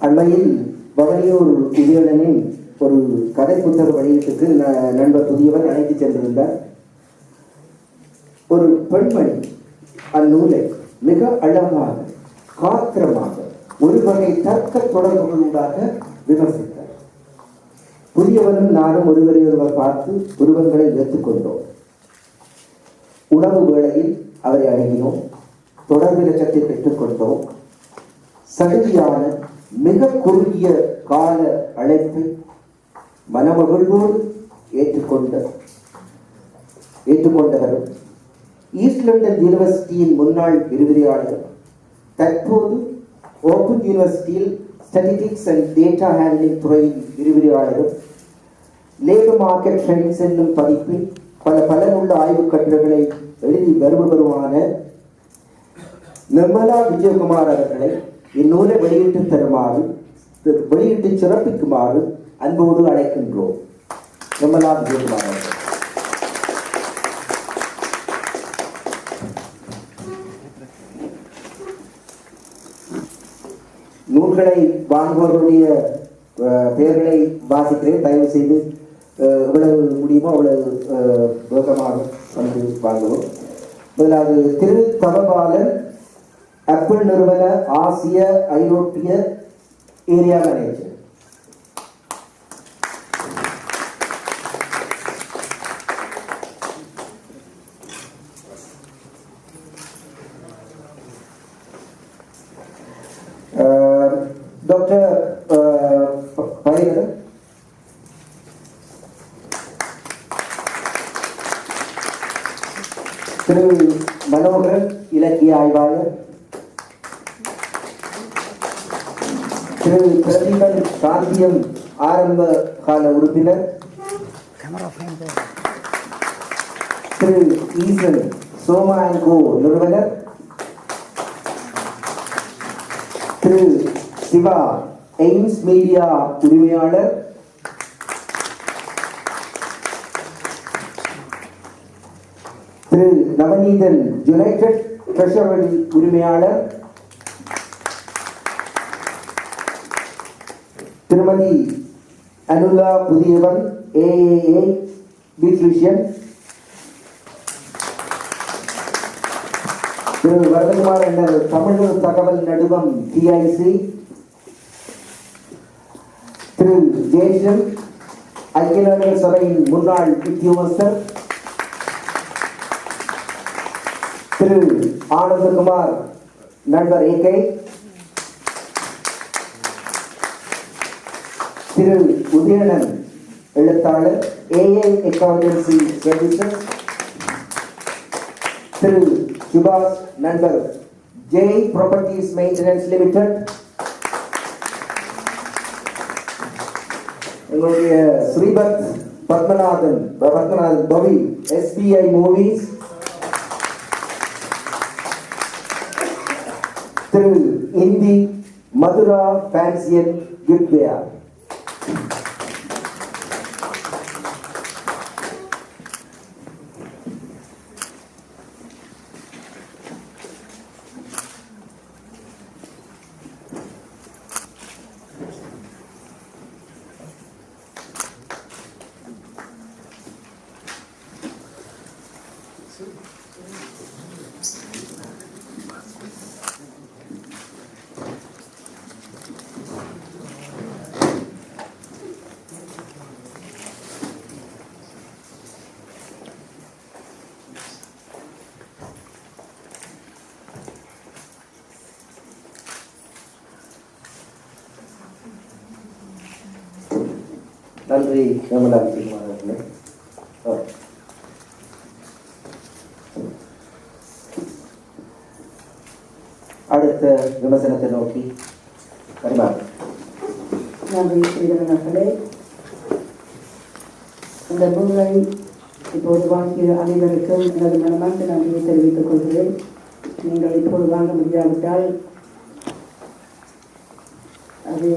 அண்மையில் வகையூர் உதயணனின் ஒரு கதை புத்தக வெளியீட்டுக்கு நண்பர் புதியவர் அழைத்து சென்றிருந்தார். ஒரு பெண்மணி அந்நூலை மிக அழகாக காத்திரமாக ஒரு வகை தர்க்க தொடர்புகளூடாக விமர்சித்தார். புதியவரும் நானும் ஒருவரை ஒருவர் பார்த்து உருவங்களை ஏற்றுக்கொண்டோம். உணவு வேளையில் அவரை அணுகினோம், தொடர்பு இலக்கத்தை பெற்றுக்கொண்டோம். சடுதியான மிக குறுகிய கால அழைப்பை மனமகிழ்வோடு ஏற்றுக்கொண்டவரும் ஈஸ்ட் லண்டன் யூனிவர்சிட்டியின் முன்னாள் விரிவுரையாளர், தற்போது ஓபன் யூனிவர்சிட்டியில் ஸ்டாட்டிஸ்டிக்ஸ் அண்ட் டேட்டா ஹேண்ட்லிங் துறையின் விரிவுரையாளரும், லேபர் மார்க்கெட் ட்ரெண்ட்ஸ் என்னும் பதிப்பில் பல பலனுள்ள ஆய்வுக் கட்டுரைகளை எழுதி வருபவருமான நிர்மலா விஜயகுமார் அவர்களை இந்நூலை வெளியிட்டு சிறப்பிக்குமாறு அன்போடு அழைக்கின்றோம். நிர்மலா விஜயகுமார் அவர்கள். நூல்களை வாங்குவவருடைய பெயர்களை வாசிக்கிறேன். தயவு செய்து எவ்வளவு முடியுமோ அவ்வளவு வேகமாக வந்து வாங்குவோம். முதலாவது திரு தவபாலன், ஆப்பிள் நிறுவன ஆசிய ஐரோப்பிய ஏரியா மேனேஜர். டாக்டர் பரிகரன், திரு மனோகரன், இலக்கிய ஆய்வாளர். திரு பிரதீபன் சாந்தியம், ஆரம்ப கால உறுப்பினர். திரு ஈசன், சோமா அண்ட் கோ நிறுவனர். திரு சிவா, எய்ம்ஸ் மீடியா உரிமையாளர். திரு நவநீதன், யுனைடெட் ட்ரெஷரரி உரிமையாளர். திருமதி அனுலா புதியவன், ஏஏஏ பியூட்டிஷியன். திரு வரதகுமார் என்ற தமிழ் தகவல் நடுவம், டிஐசி. திரு ஜெயசன், ஐக்கிய நாடுகள் சபையின் முன்னாள் உத்தியோகஸ்தர். திரு ஆனந்தகுமார், நண்பர் ஏகே. திரு உதயணன், எழுத்தாளர், ஏஏ அக்கவுண்டன்சி சர்வீசஸ். திரு சுபாஷ், நண்பர், ஜே ப்ராப்பர்ட்டிஸ் மெயின்டெனன்ஸ் லிமிடெட். எங்களுடைய ஸ்ரீபத் பத்மநாதன் பவி, எஸ்பிஐ மூவிஸ். திரு இந்தி, மதுரா ஃபேன்சியன் கிப்வேயா. நன்றி நிர்மலா விஜயகுமார் அவர்களே. அடுத்த விமர்சனத்தை நோக்கி பரிமாறு. நன்றி ஸ்ரீதரன் அவர்களே. இந்த நூலை இப்போது வாங்கிய அனைவருக்கும் எனது மனமார்ந்த நன்றியை தெரிவித்துக் கொள்கிறேன். நீங்கள் இப்போது வாங்க முடியாவிட்டால் அது